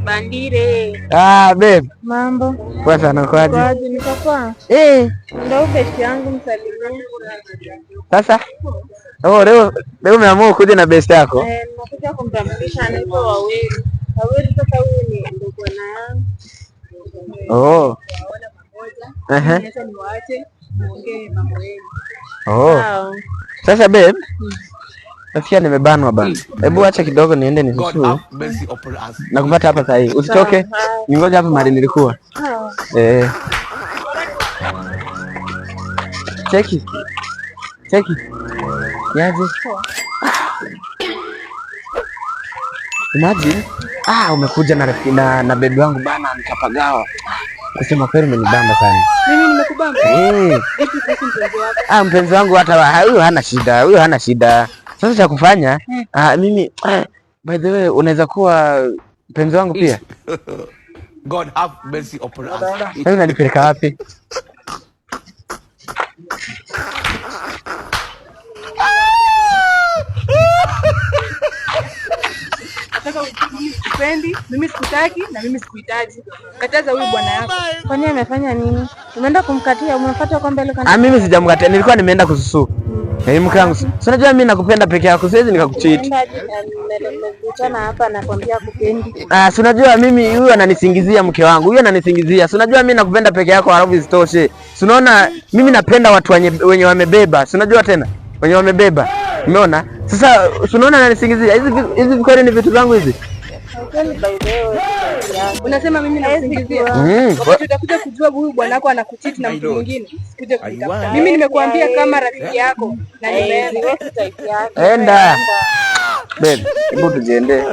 Bandire. Babe. Mambo. Poa sana kwaje? Kwaje niko poa? Ndio besti yangu msalimie. Sasa? Leo umeamua kuja na besti yako? Nakuja kumtambulisha anaitwa Wawili. Wawili sasa huyu ni ndugu yangu. Sasa niwaache muongee mambo yenu. Sasa babe. Nasikia nimebanwa bana. Hebu acha kidogo niende nisusu. Nakupata hapa sasa hivi. Usitoke. Ningoja hapa mahali nilikuwa. Cheki. Yaje. Imagine. Umekuja na baby wangu bana nikapagawa. Kusema kweli umenibamba sana. Mimi nimekubamba? Mpenzi wangu hata huyo hana shida. Sasa cha kufanya mimi by the way unaweza kuwa mpenzi wangu pia. God have mercy upon us. Sasa unanipeleka wapi? Mimi sikutaki na mimi sikuhitaji. Kataza huyu bwana yako. Kwani amefanya nini? Umeenda kumkatia, umefuata kwa mbele kana. Mimi sijamkatia, nilikuwa nimeenda kususu. Mke wangu. Si unajua mimi nakupenda peke yako, siwezi nikakucheat. Nimekutana hapa nakwambia kupendi. Si unajua mimi huyu ananisingizia mke wangu. Huyu ananisingizia. Si unajua mimi nakupenda peke yako halafu isitoshe. Si unaona mimi napenda watu wenye wamebeba. Si unajua tena? Wenye wamebeba. Umeona? Sasa si unaona ananisingizia. Hizi kweli ni vitu zangu hizi. Unasema mimi nakusingizia. Wakati utakuja kujua huyu bwana wako anakucheat na mtu mwingine, sikuje kunitafuta. Mimi nimekuambia kama rafiki yako na nimeenda. Enda. Babe, hebu tujiende.